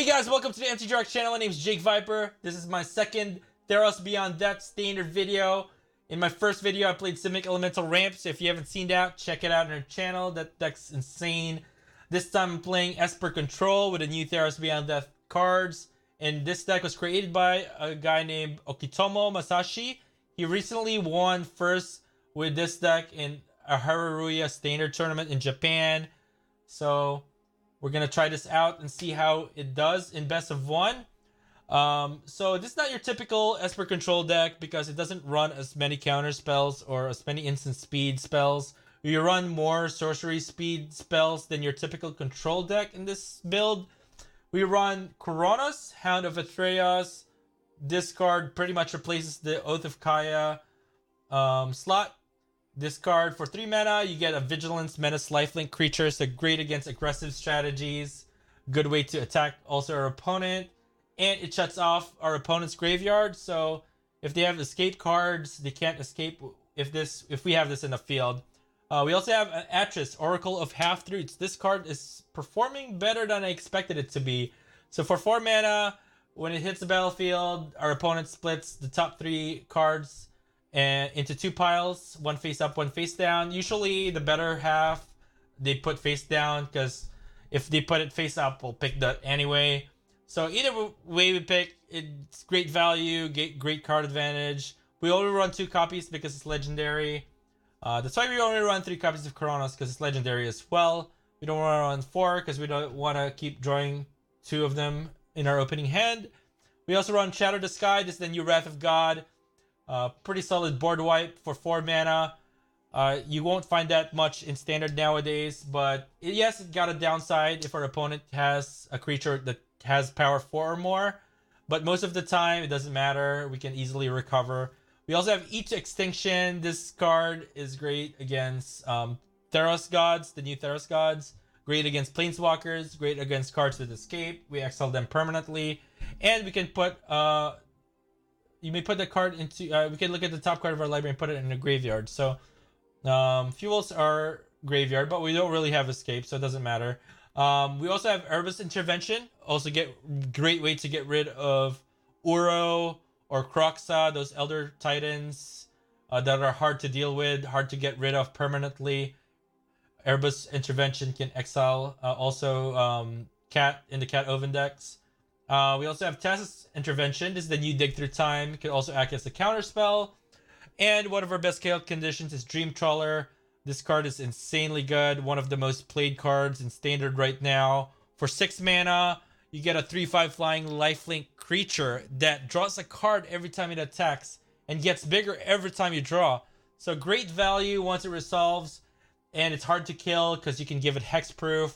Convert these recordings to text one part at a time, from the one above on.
guys, welcome to the MTG channel. My name is Jake Vyper. This is my second Theros Beyond Death standard video. In my first video, I played Simic Elemental Ramp, so if you haven't seen that, check it out on our channel. That deck's insane. This time I'm playing Esper Control with the new Theros Beyond Death cards. And this deck was created by a guy named Okitomo Masashi. He recently won first with this deck in a Haruruya standard tournament in Japan. So we're gonna try this out and see how it does in best of one. So this is not your typical Esper Control deck because it doesn't run as many counter spells or as many instant speed spells. You run more sorcery speed spells than your typical control deck in this build. We run Kunoros, Hound of Athreos. This card pretty much replaces the Oath of Kaya slot. This card for 3 mana, you get a Vigilance Menace lifelink creature, so great against aggressive strategies. Good way to attack also our opponent. And it shuts off our opponent's graveyard, so if they have escape cards, they can't escape if we have this in the field. We also have an Atris, Oracle of Half-Truths. This card is performing better than I expected it to be. So for 4 mana, when it hits the battlefield, our opponent splits the top 3 cards and into 2 piles, one face up, one face down. Usually the better half they put face down, because if they put it face up, we'll pick that anyway. So either way we pick, it's great value, great card advantage. We only run 2 copies because it's legendary. That's why we only run 3 copies of Kunoros, because it's legendary as well. We don't want to run 4 because we don't want to keep drawing 2 of them in our opening hand. We also run Shatter the Sky. This is the new Wrath of God. Pretty solid board wipe for 4 mana. You won't find that much in standard nowadays, but yes, it got a downside if our opponent has a creature that has power 4 or more. But most of the time, it doesn't matter. We can easily recover. We also have each Extinction. This card is great against Theros Gods, the new Theros Gods. Great against Planeswalkers. Great against cards with escape. We exile them permanently. And we can put... you may put the card into... we can look at the top card of our library and put it in a graveyard. So, fuels are graveyard, but we don't really have escape, so it doesn't matter. We also have Erebos Intervention. Also great way to get rid of Uro or Kroxa, those Elder Titans that are hard to deal with, hard to get rid of permanently. Erebos Intervention can exile Cat in the Cat Oven decks. We also have Thassa's Intervention. This is the new Dig Through Time. It can also act as a counter spell. And one of our best KO conditions is Dream Trawler. This card is insanely good. One of the most played cards in standard right now. For 6 mana, you get a 3/5 flying lifelink creature that draws a card every time it attacks and gets bigger every time you draw. So great value once it resolves, and it's hard to kill because you can give it hexproof.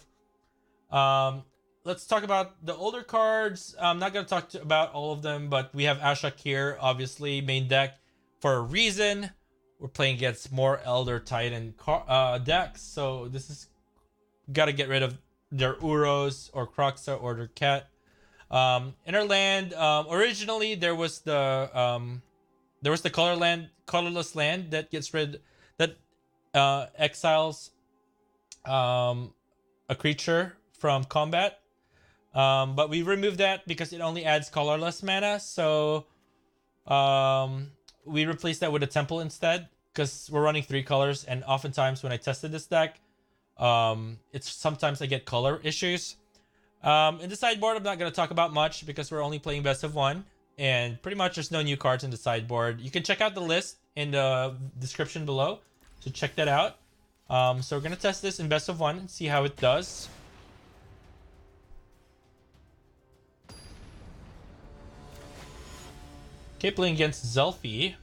Let's talk about the older cards. I'm not going to talk about all of them, but we have Ashiok here, obviously, main deck for a reason. We're playing against more Elder Titan decks, so this is got to get rid of their Uros or Kroxa or their Cat. In our land, originally there was the colorless land that gets rid exiles a creature from combat. But we removed that because it only adds colorless mana, so we replaced that with a temple instead, because we're running 3 colors, and oftentimes when I tested this deck, sometimes I get color issues. In the sideboard, I'm not going to talk about much because we're only playing best of 1, and pretty much there's no new cards in the sideboard. You can check out the list in the description below, so check that out. So we're going to test this in best of 1 and see how it does. Okay, playing against Zelfie.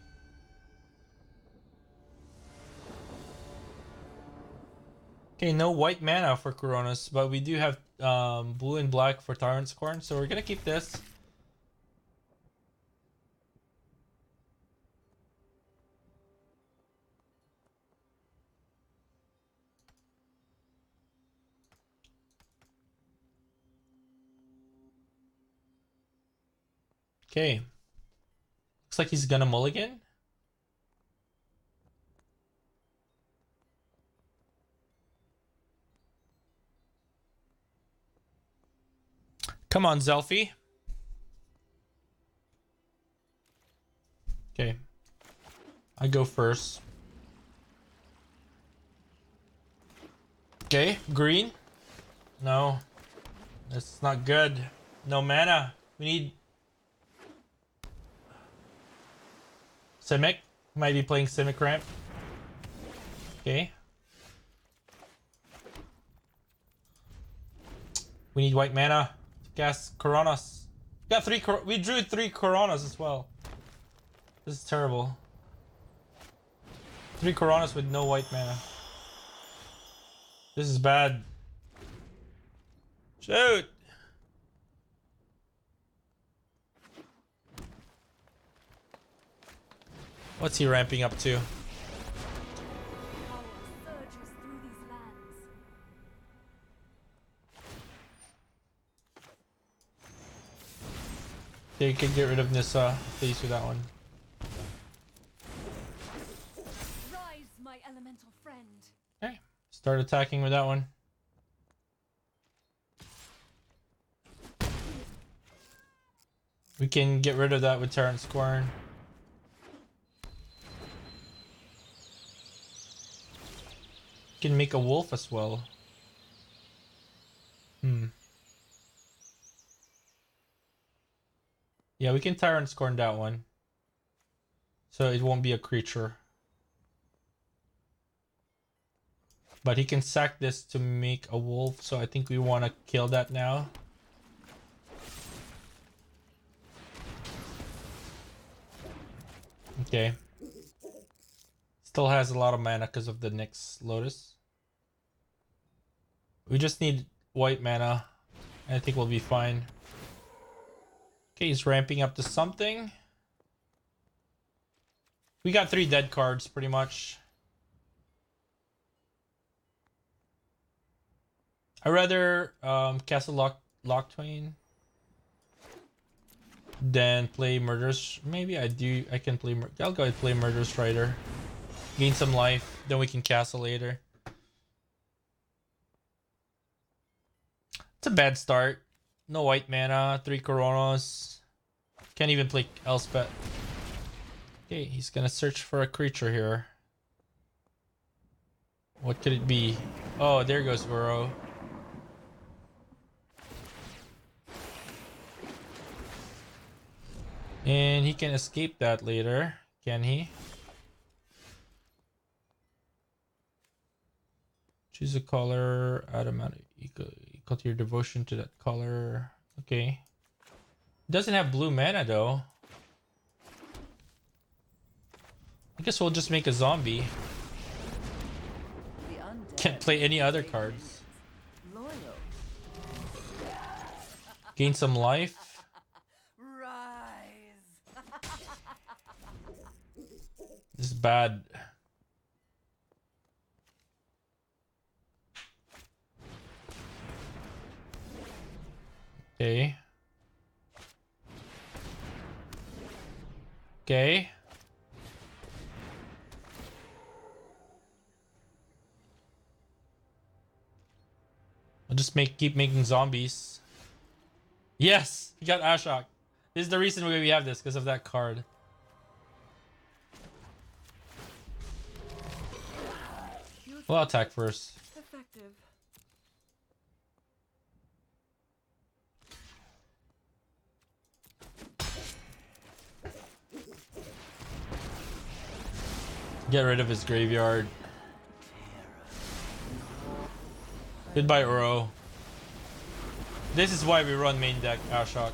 Okay, no white mana for Kunoros, but we do have blue and black for Tyrant Scorn, so we're gonna keep this. Okay. Looks like he's gonna mulligan. Come on, Zelfie. Okay. I go first. Okay, green. No. That's not good. No mana. We need Simic. Might be playing Simic ramp. Okay. We need white mana to cast Kunoros. Got three. We drew 3 Kunoros as well. This is terrible. 3 Kunoros with no white mana. This is bad. Shoot! What's he ramping up to? Okay, you can get rid of Nissa. Please with that one. Rise, my elemental friend. Okay, start attacking with that one. We can get rid of that with Tyrant Scorn. Can make a wolf as well. Yeah, we can Tyrant Scorn that one. So it won't be a creature. But he can sack this to make a wolf, so I think we want to kill that now. Okay. Still has a lot of mana because of the next Lotus. We just need white mana. I think we'll be fine. Okay, he's ramping up to something. We got 3 dead cards pretty much. I'd rather Castle Locthwain than play Murderous. Maybe I can play. I'll go and play Murderous Rider. Gain some life, then we can castle later. It's a bad start. No white mana, 3 Kunoros. Can't even play Elspeth. Okay, he's gonna search for a creature here. What could it be? Oh, there goes Uro. And he can escape that later, can he? Choose a color, automatic equal to your devotion to that color. Okay. Doesn't have blue mana though. I guess we'll just make a zombie. Can't play any other cards. Gain some life. This is bad. Okay. Okay. I'll just keep making zombies. Yes, we got Ashiok. This is the reason why we have this, because of that card. We'll attack first. Effective. Get rid of his graveyard. Goodbye, Uro. This is why we run main deck Ashiok.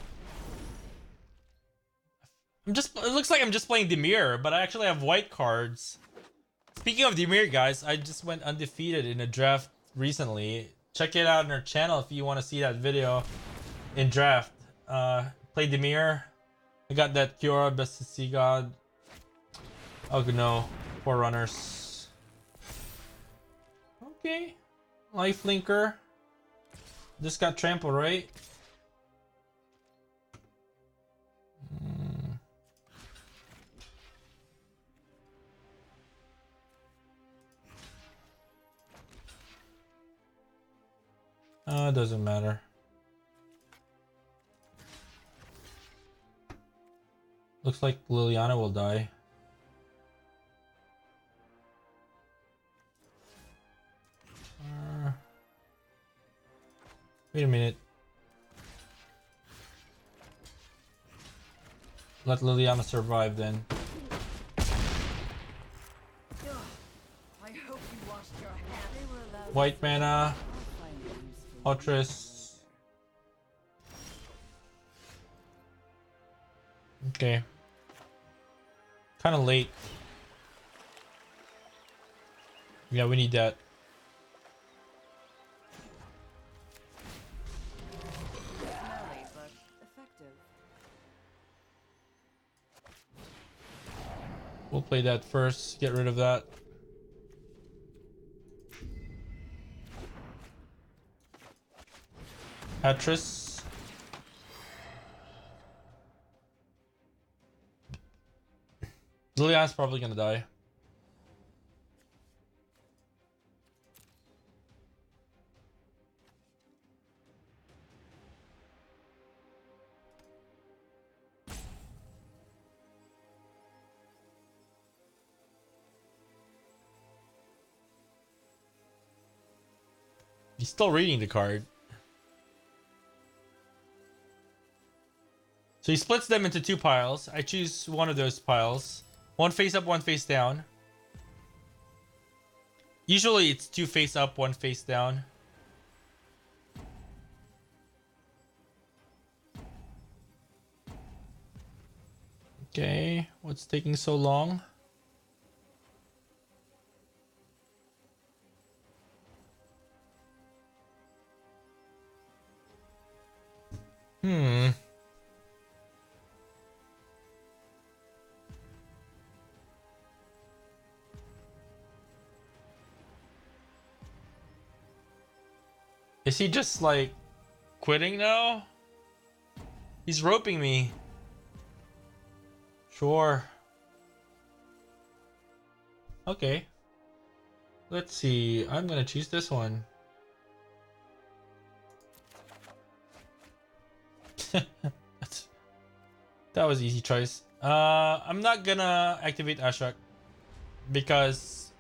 It looks like I'm just playing Dimir, but I actually have white cards. Speaking of Dimir, guys, I just went undefeated in a draft recently. Check it out on our channel if you want to see that video in draft. Play Dimir. I got that Kiora, Best to See God. Oh no, Forerunners. Okay. Lifelinker. Just got trampled, right? Doesn't matter. Looks like Liliana will die. Wait a minute. Let Liliana survive then. I hope you washed your hands. White mana. Atris. Okay. Kind of late. Yeah, we need that. Smelly, but effective. We'll play that first. Get rid of that. Atris. Liliana's probably gonna die. He's still reading the card. So he splits them into two piles. I choose one of those piles. One face up, one face down. Usually it's two face up, one face down. Okay, what's taking so long? Is he just like quitting now? He's roping me. Sure. Okay. Let's see. I'm gonna choose this one. That was easy choice. I'm not gonna activate Ashiok because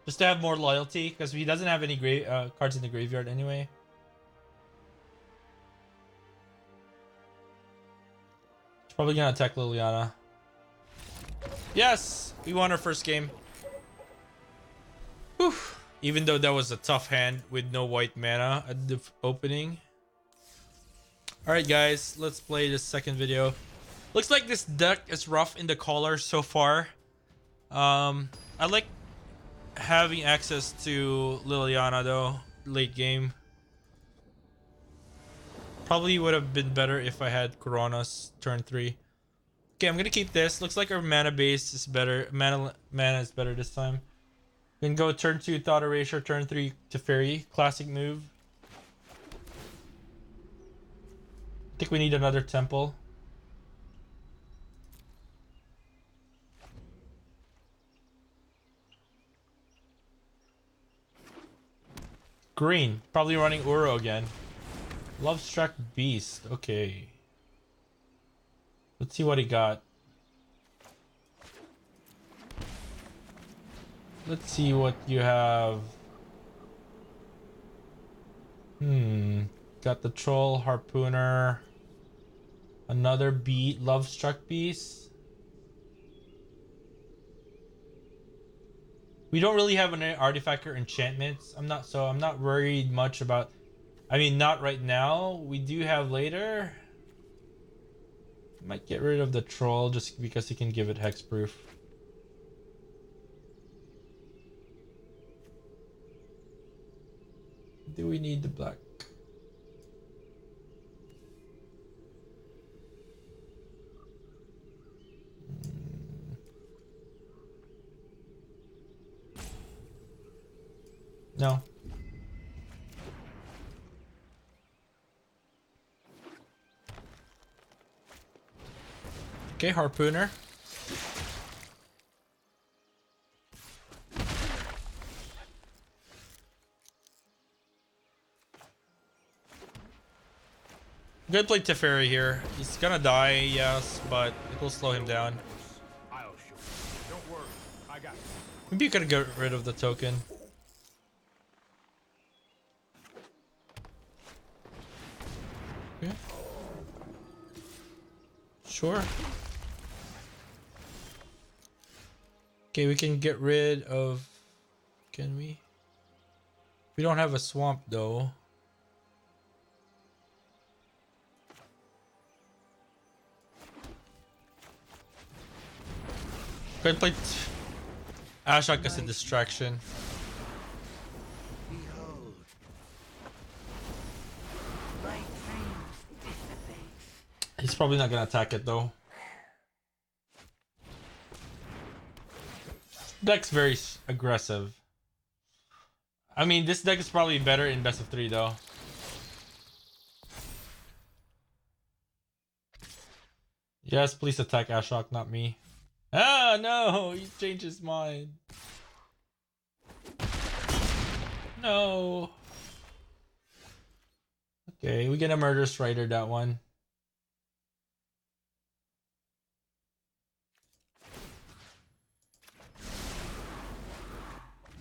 just to have more loyalty, because he doesn't have any cards in the graveyard anyway. He's probably gonna attack Liliana. Yes, we won our first game. Whew. Even though that was a tough hand with no white mana at the opening. Alright guys, let's play this second video. Looks like this deck is rough in the color so far. I like having access to Liliana though, late game. Probably would have been better if I had Kunoros turn 3. Okay, I'm gonna keep this. Looks like our mana base is better. Mana is better this time. We can go turn 2 Thought Erasure, turn 3 Teferi. Classic move. I think we need another temple. Green. Probably running Uro again. Love Struck Beast. Okay. Let's see what he got. Let's see what you have. Got the Troll, Harpooner. Another beat. Love Struck Beast. We don't really have an artifact or enchantments. I'm not worried much about. I mean, not right now. We do have later. Might get rid of the troll just because he can give it hexproof. Do we need the black? No. Okay, Harpooner. I'm gonna play Teferi here. He's gonna die, yes, but it will slow him down. I'll show you. Don't worry, I got you. Maybe you could get rid of the token. Okay. Sure. Okay, we can get rid of... Can we? We don't have a swamp though. Go ahead and play Ashiok as a distraction. Behold. My dreams dissipate. He's probably not gonna attack it though. Deck's very aggressive. I mean, this deck is probably better in best of 3 though. Yes, please attack Ashiok, not me. Ah, no, he changed his mind. No. Okay, we get a Murderous Rider that one.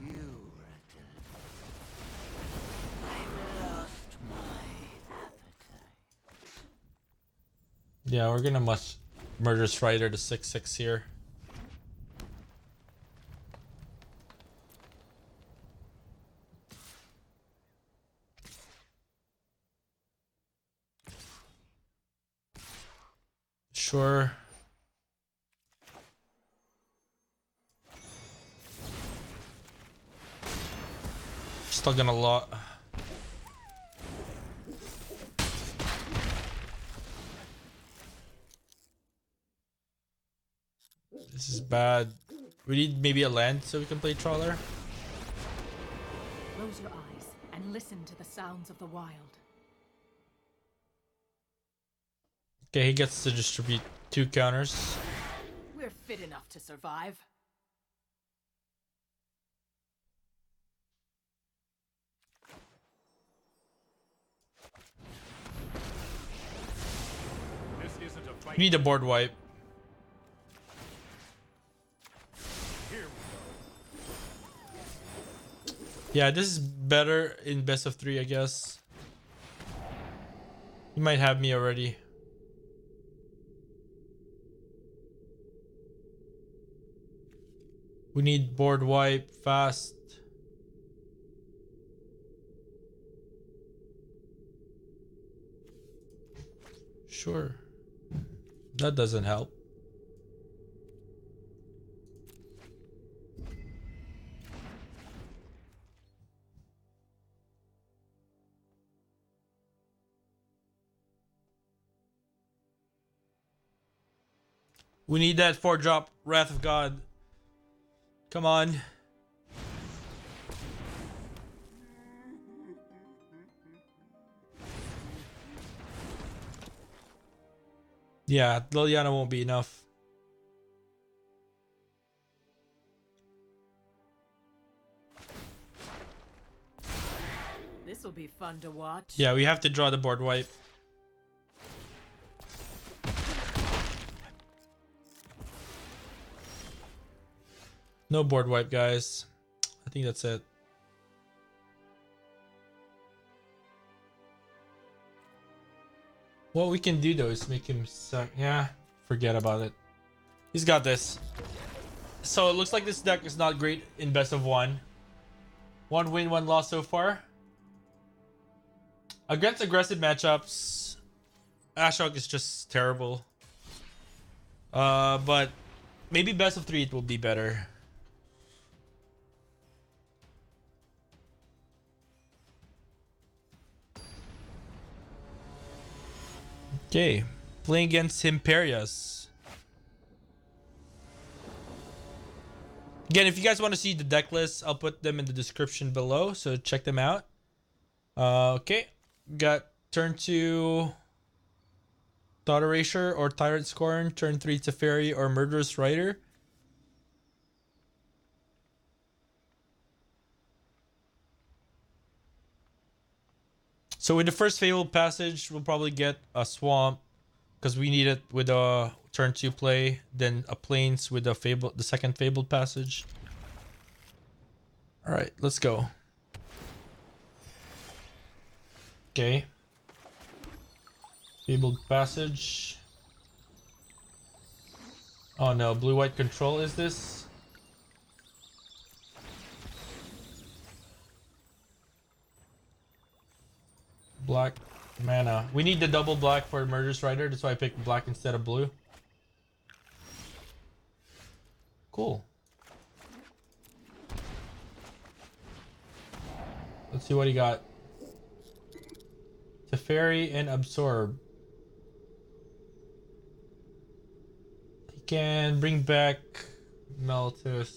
You I've lost my appetite. Yeah, we're gonna Murderous Rider to 6/6 here. Sure. Still gonna lot. This is bad. We need maybe a land so we can play Trawler. Close your eyes and listen to the sounds of the wild. Okay, he gets to distribute 2 counters. We're fit enough to survive. This isn't a fight. We need a board wipe. Here we go. Yeah, this is better in best of 3, I guess. You might have me already. We need board wipe fast. Sure. That doesn't help. We need that 4-drop Wrath of God. Come on. Yeah, Liliana won't be enough. This will be fun to watch. Yeah, we have to draw the board wipe. No board wipe, guys. I think that's it. What we can do though is make him suck. Yeah, forget about it. He's got this. So it looks like this deck is not great in best of 1. 1 win, 1 loss so far. Against aggressive matchups, Ashiok is just terrible. But maybe best of 3 it will be better. Okay, playing against Imperius. Again, if you guys want to see the deck lists, I'll put them in the description below, so check them out. Okay, got turn 2 Thought Erasure or Tyrant Scorn, turn 3 Teferi or Murderous Rider. So with the first Fabled Passage, we'll probably get a Swamp because we need it with a turn 2 play, then a Plains with the second Fabled Passage. All right, let's go. Okay. Fabled Passage. Oh no, blue-white control is this? Black mana. We need the double black for Murderous Rider. That's why I picked black instead of blue. Cool. Let's see what he got. Teferi and Absorb. He can bring back Meltus.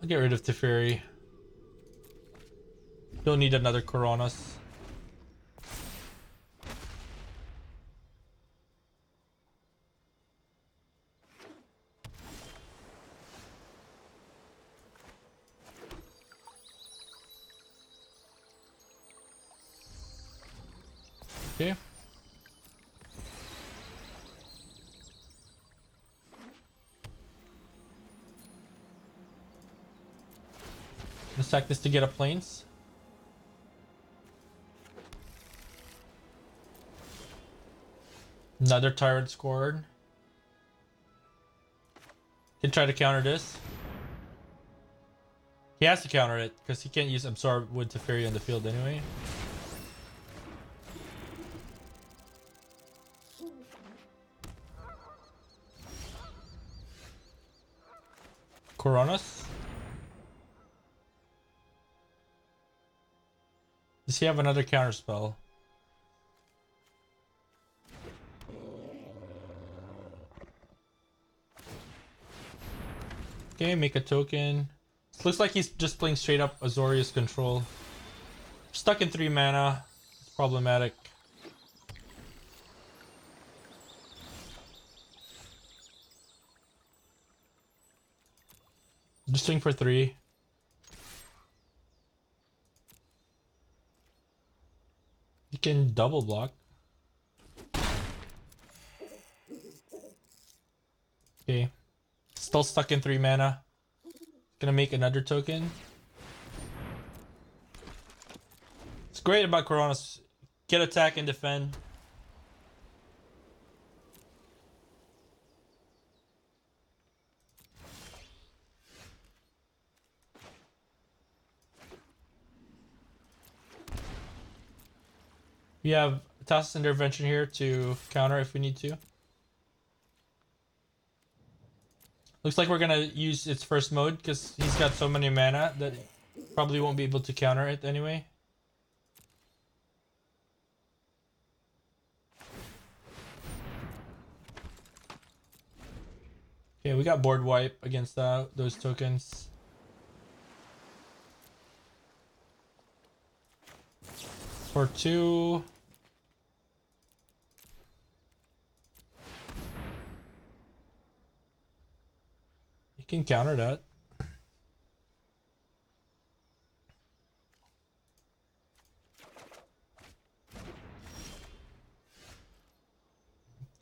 I'll get rid of Teferi. Don't need another Kunoros. Okay. Let's sack this to get a Plains. Another Tyrant Scorn. Can try to counter this. He has to counter it because he can't use Absorb with Teferi on the field anyway. Kunoros. Does he have another counter spell? Okay, make a token. Looks like he's just playing straight up Azorius Control. Stuck in 3 mana. It's problematic. Just swing for 3. You can double block. Okay. Still stuck in 3 mana. Gonna make another token. It's great about Kunoros. Get attack and defend. We have Thassa's Intervention here to counter if we need to. Looks like we're gonna use its first mode because he's got so many mana that he probably won't be able to counter it anyway. Okay, we got board wipe against those tokens. For 2. You can counter that.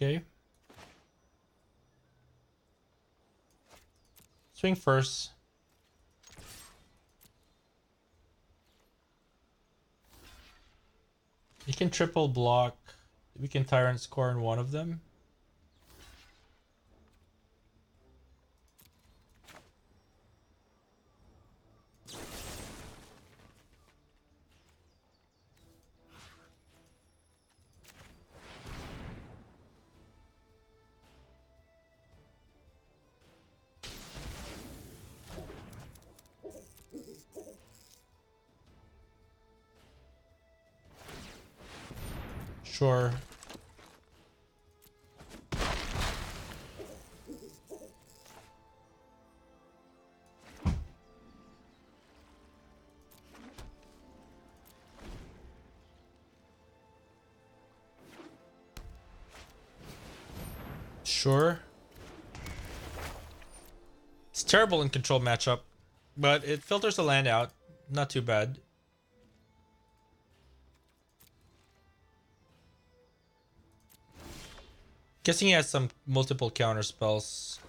Okay. Swing first. You can triple block. We can Tyrant Scorn one of them. Sure. Sure. It's terrible in control matchup, but it filters the land out. Not too bad. Guessing he has some multiple counter spells.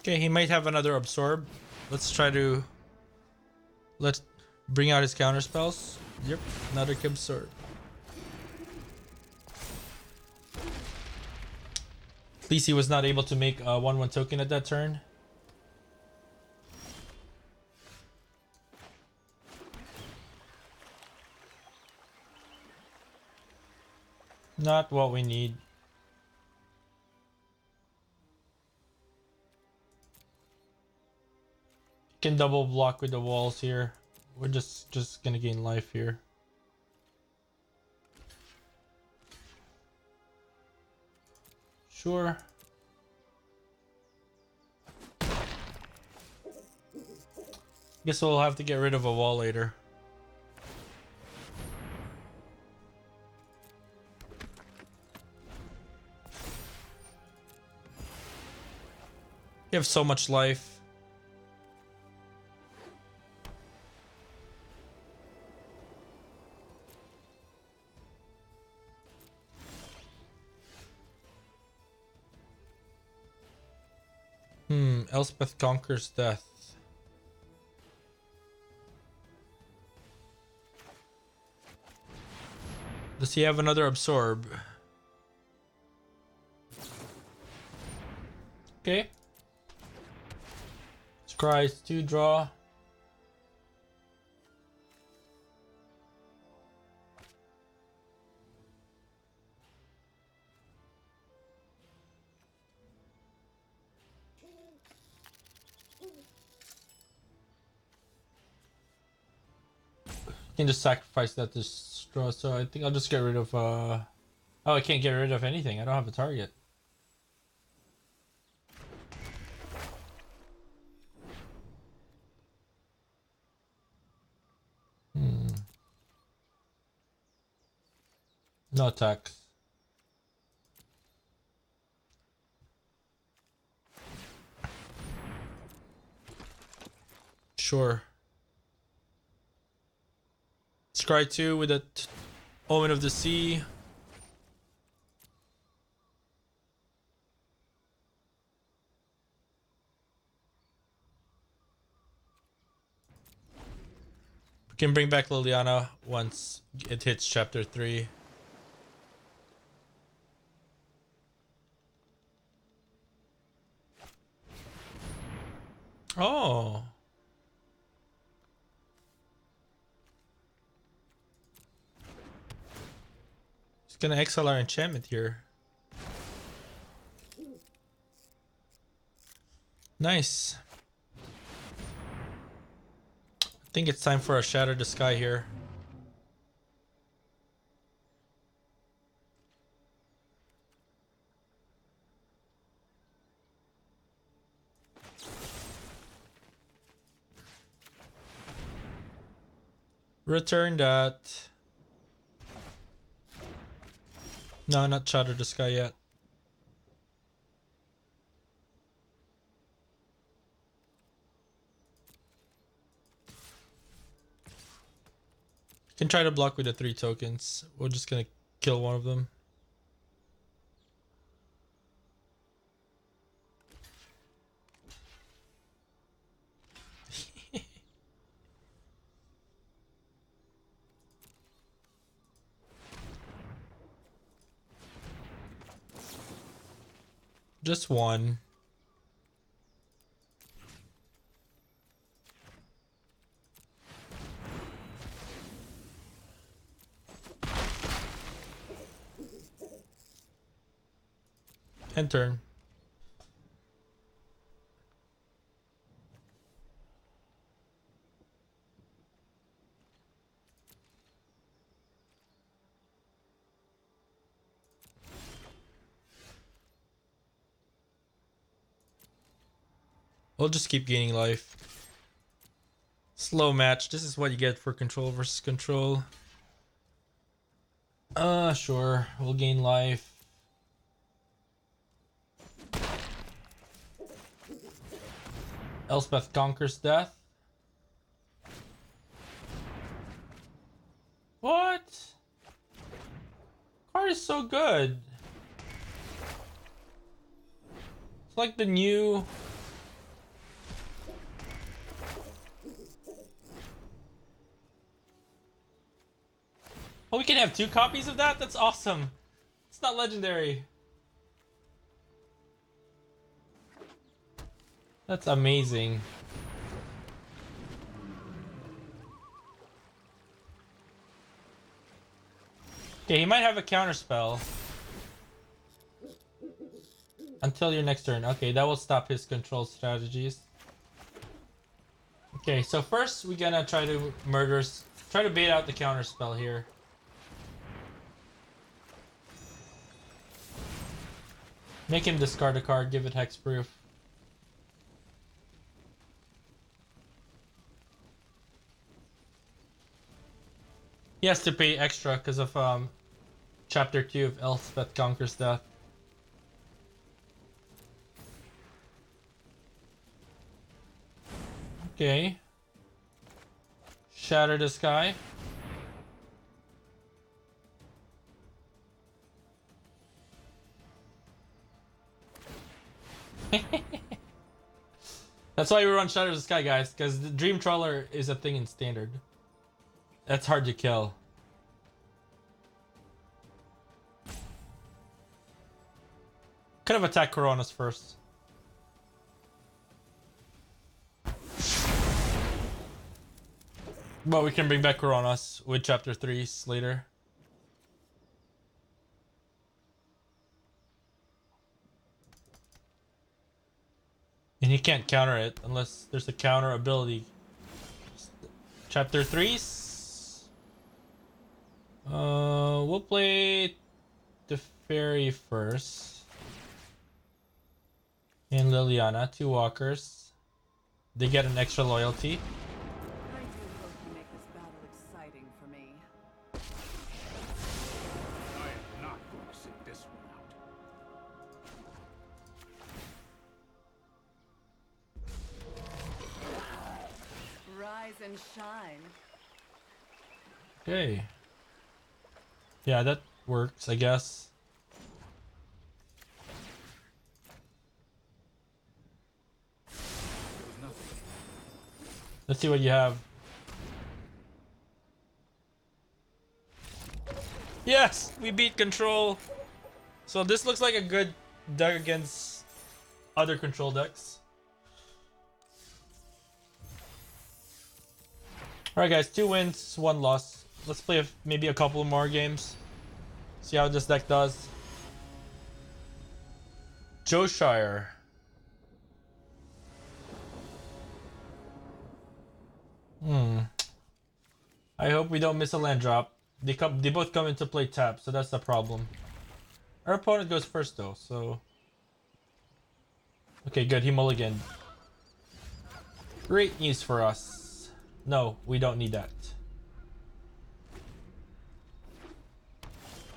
Okay, he might have another absorb. Let's bring out his counter spells. Yep, another absorb. At least he was not able to make a 1/1 token at that turn. Not what we need. Can double block with the walls here. We're just gonna gain life here. Sure. Guess we'll have to get rid of a wall later. You have so much life. Elspeth conquers death. Does he have another absorb? Okay. Scries 2 draw. Can just sacrifice that to draw, so I think I'll just get rid of oh, I can't get rid of anything. I don't have a target. No attacks. Sure. Scry 2 with a Omen of the Sea. We can bring back Liliana once it hits chapter 3. Oh. He's gonna exile our enchantment here. Nice. I think it's time for a Shatter the Sky here. Return that. No, not Shatter the Sky yet. Can try to block with the 3 tokens. We're just gonna kill one of them. Just one. End turn. We'll just keep gaining life. Slow match. This is what you get for control versus control. Sure. We'll gain life. Elspeth conquers death. What? Card is so good. It's like the new... Oh, we can have 2 copies of that? That's awesome. It's not legendary. That's amazing. Okay, he might have a counter spell. Until your next turn. Okay, that will stop his control strategies. Okay, so first we're gonna try to try to bait out the counter spell here. Make him discard a card, give it hexproof. He has to pay extra because of chapter 2 of Elspeth Conquers Death. Okay. Shatter the Sky. That's why we run Shatter the Sky, guys, because the Dream Trawler is a thing in standard. That's hard to kill. Could have attacked Kunoros first. But we can bring back Kunoros with chapter 3s later. And he can't counter it unless there's a counter ability. Chapter 3s. We'll play Teferi first. And Liliana, 2 walkers. They get an extra loyalty. I do hope you make this battle exciting for me. I am not going to sit this one out. Rise and shine. Okay. Yeah, that works, I guess. Let's see what you have. Yes! We beat control! So this looks like a good deck against other control decks. Alright guys, 2 wins, 1 loss. Let's play maybe a couple more games. See how this deck does. Joshire. I hope we don't miss a land drop. They both come into play tap, so that's the problem. Our opponent goes first though, so... Okay, good, he mulliganed. Great news for us. No, we don't need that.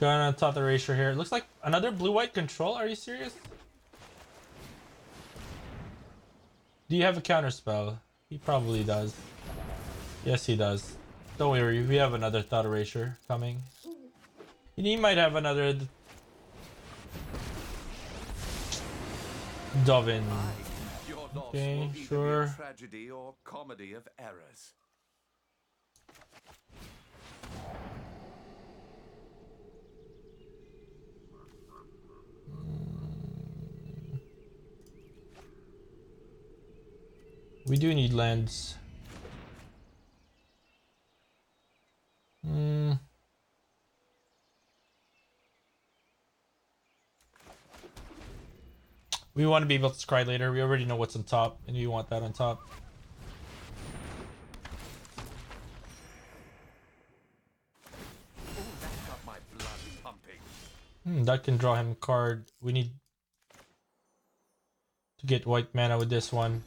Going on Thought Erasure here. It looks like another blue-white control, are you serious? Do you have a counter spell? He probably does. Yes, he does. Don't worry, we have another Thought Erasure coming. And he might have another... Dovin. Okay, sure. Tragedy or comedy of errors. We do need lands. We want to be able to scry later. We already know what's on top, and we want that on top. Oh, that got my blood pumping. That can draw him a card. We need to get white mana with this one.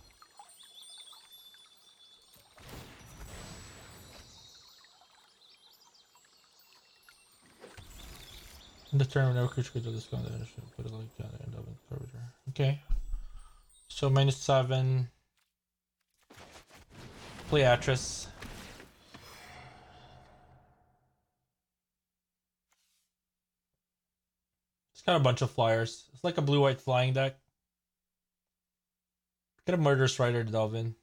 In the turn, whenever creature could discount the energy, put it like that and end up in curvature. Okay. So -7. Play Atris. It's got a bunch of flyers. It's like a blue-white flying deck. Get a Murderous Rider to delve in.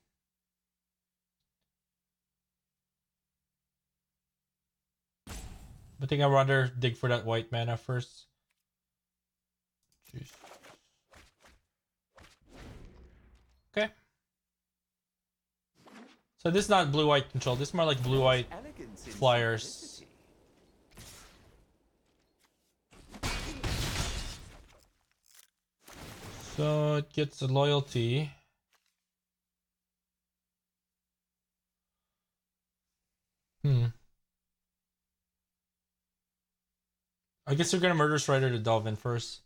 I think I'd rather dig for that white mana first. Jeez. Okay. So this is not blue-white control. This is more like blue-white flyers. So it gets a loyalty. I guess we're gonna Murderous Rider to delve in first.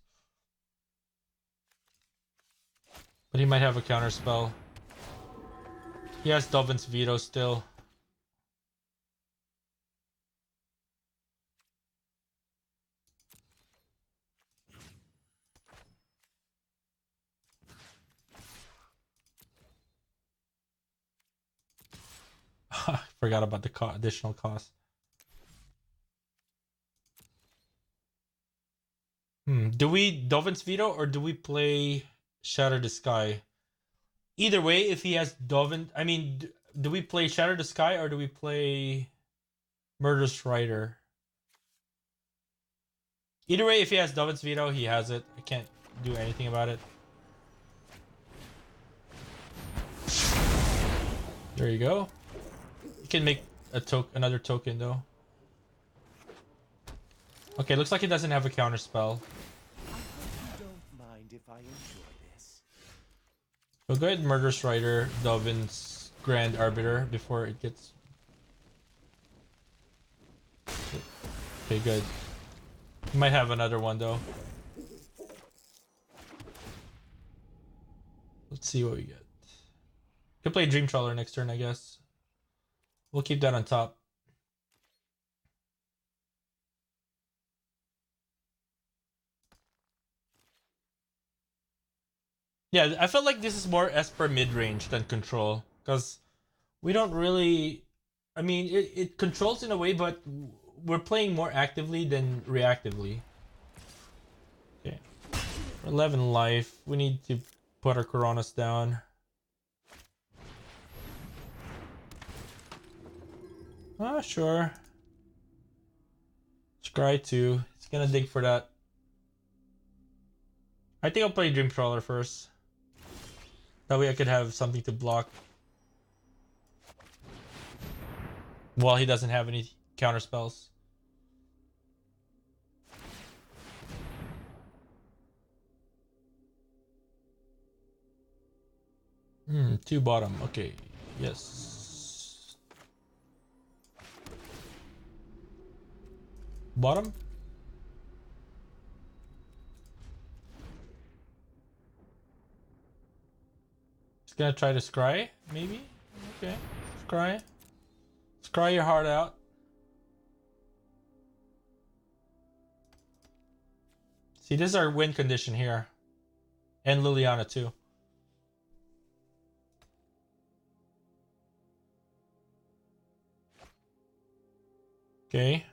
But he might have a counter spell. He has Delvin's Veto still. I forgot about the additional cost. Do we Delvin's Veto or do we play Shatter the Sky? Either way, if he has Delvin, I mean, do we play Shatter the Sky or do we play Murderous Rider? Either way, if he has Delvin's Veto, he has it. I can't do anything about it. There you go. You can make a another token though. Okay, looks like he doesn't have a counter spell. I hope you don't mind if I enjoy this. So go ahead, Murderous Rider, Delvin's Grand Arbiter before it gets. Okay, good. You might have another one though. Let's see what we get. Could play Dream Trawler next turn, I guess. We'll keep that on top. Yeah, I felt like this is more Esper mid-range than control. Because we don't really... I mean, it controls in a way, but we're playing more actively than reactively. Okay. 11 life. We need to put our Kunoros down. Ah, sure. Scry 2. It's gonna dig for that. I think I'll play Dream Trawler first. That way I could have something to block. While he doesn't have any counter spells. Two bottom. Okay. Yes. Bottom? Just gonna try to scry, maybe? Okay. Scry. Scry your heart out. See, this is our win condition here. And Liliana too. Okay.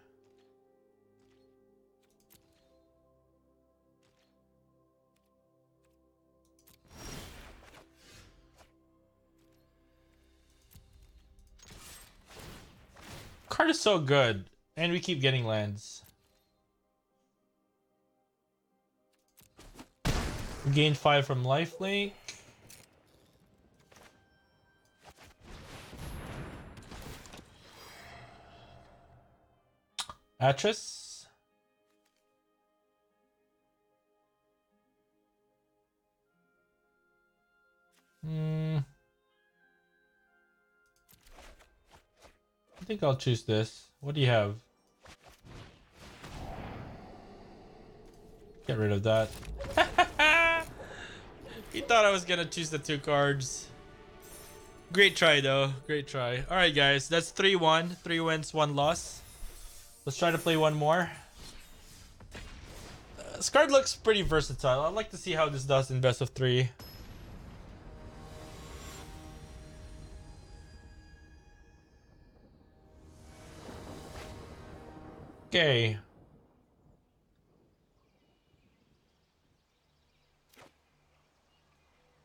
Card is so good, and we keep getting lands. We gained 5 from lifelink. Atris. I think I'll choose this. What do you have? Get rid of that. He thought I was gonna choose the 2 cards. Great try though. Great try. Alright guys, that's 3-1. 3 wins, 1 loss. Let's try to play one more. This card looks pretty versatile. I'd like to see how this does in best of 3. Okay.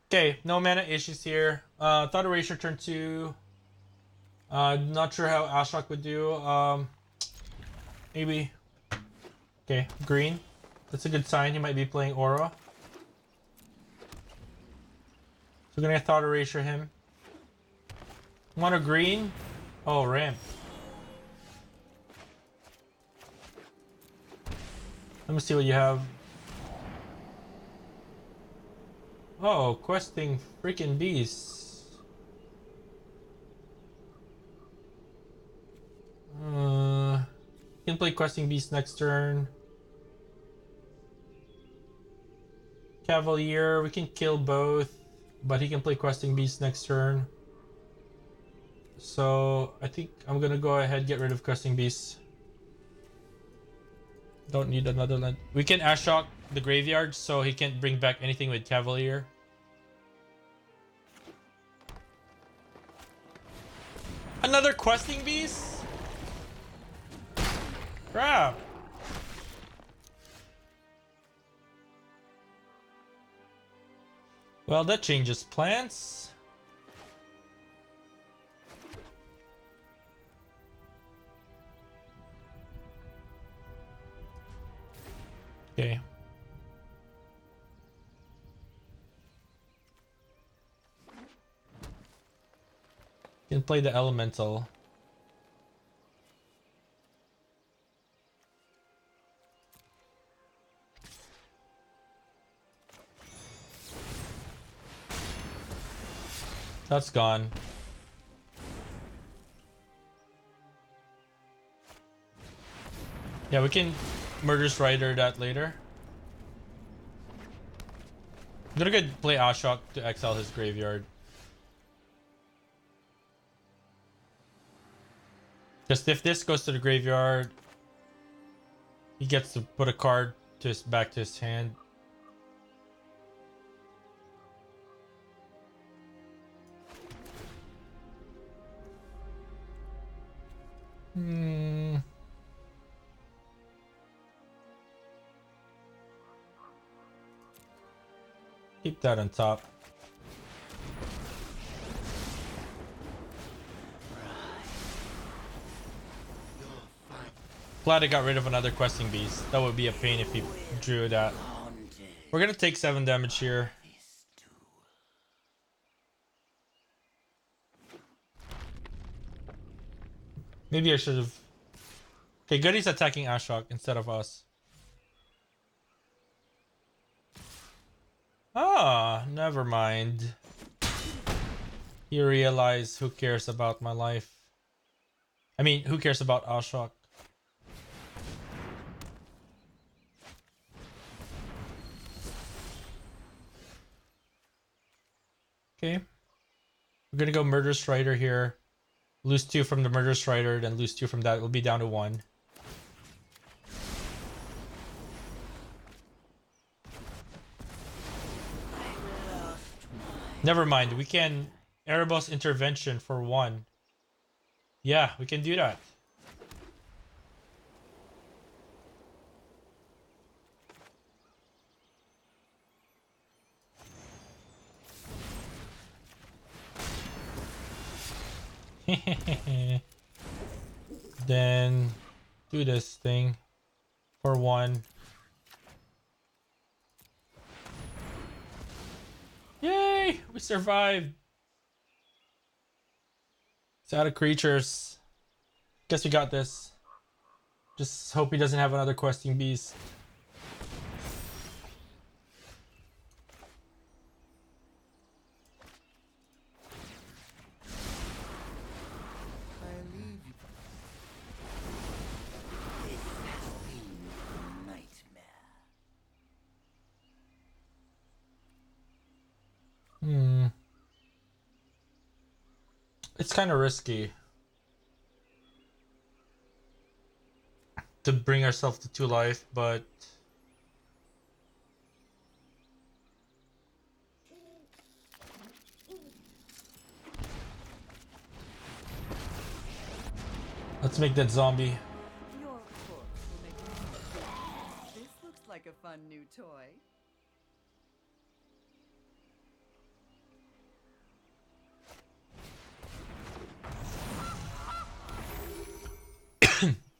Okay, no mana issues here. Thought Erasure turn 2. Not sure how Ashiok would do. Maybe. Okay, green. That's a good sign. He might be playing Aura. So we're gonna Thought Erasure him. Mono green. Oh, ramp. Let me see what you have. Oh, questing freaking beasts. Can play questing beast next turn. Cavalier, we can kill both, but he can play questing beast next turn. So I think I'm gonna go ahead get rid of questing beasts. Don't need another land. We can Ashiok the graveyard so he can't bring back anything with Cavalier. Another questing beast? Crap. Well, that changes plans. Okay. Can play the elemental. That's gone. Yeah, we can Murderous Rider that later. I'm gonna go play Ashiok to exile his graveyard. Just if this goes to the graveyard, he gets to put a card to his back to his hand. Keep that on top. Glad I got rid of another questing beast. That would be a pain if he drew that. We're gonna take 7 damage here. Maybe I should have. Okay, good. He's attacking Ashiok instead of us. Ah, never mind. You realize who cares about my life. I mean, who cares about Ashiok? Okay. We're gonna go Murderous Rider here. Lose 2 from the Murderous Rider, then lose 2 from that. We'll be down to 1. Never mind. We can Erebos intervention for 1. Yeah, we can do that. Then do this thing for 1. Yay! We survived. It's out of creatures. Guess we got this. Just hope he doesn't have another questing beast. It's kind of risky to bring ourselves to 2 life, but Let's make that zombie. Your corpse will make me. This looks like a fun new toy.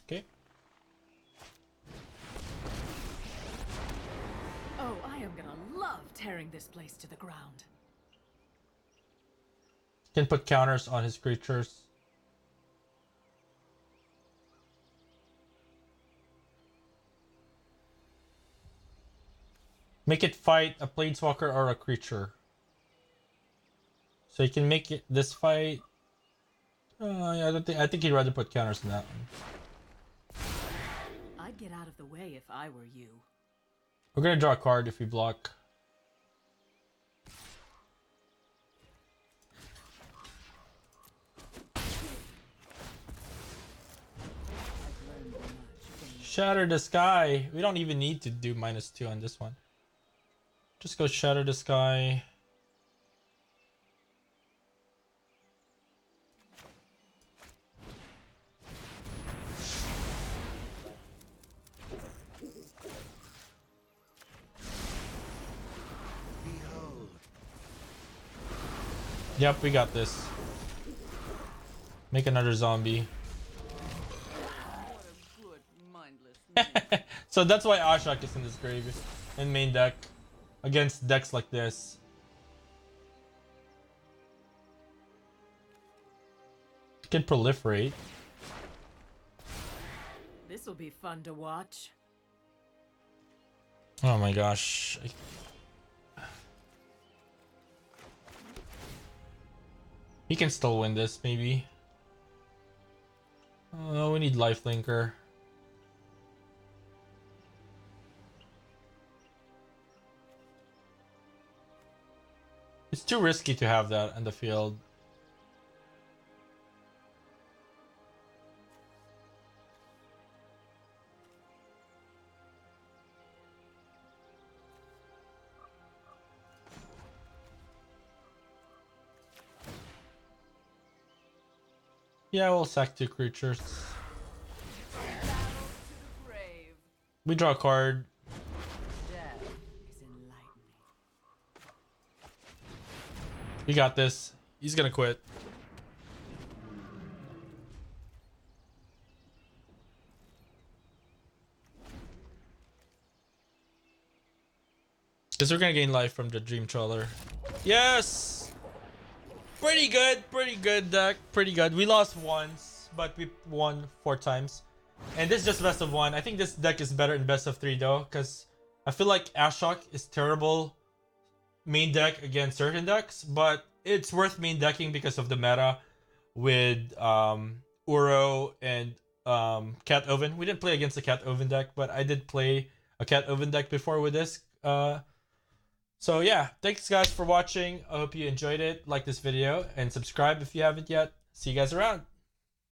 Okay. Oh, I am gonna love tearing this place to the ground. Can put counters on his creatures. Make it fight a planeswalker or a creature. So you can make it this fight. Yeah, I think he'd rather put counters on that one. I'd get out of the way if I were you. We're gonna draw a card if we block. Shatter the Sky. We don't even need to do -2 on this one. Just go Shatter the Sky. Yep, we got this. Make another zombie. What a good, mindless. So that's why Ashiok is in this grave in main deck against decks like this. Can proliferate. This'll be fun to watch. Oh my gosh. He can still win this, maybe. Oh, we need lifelinker. It's too risky to have that on the field. Yeah, we'll sack 2 creatures. Battle to the grave. We draw a card. Death is enlightening. We got this. He's gonna quit. Because we're gonna gain life from the Dream Trawler. Yes! Pretty good deck. Pretty good. We lost once, but we won 4 times. And this is just best of 1. I think this deck is better in best of 3 though, because I feel like Ashiok is terrible main deck against certain decks, but it's worth main decking because of the meta with Uro and Cat Oven. We didn't play against the Cat Oven deck, but I did play a Cat Oven deck before with this. So yeah, thanks guys for watching. I hope you enjoyed it. Like this video and subscribe if you haven't yet. See you guys around.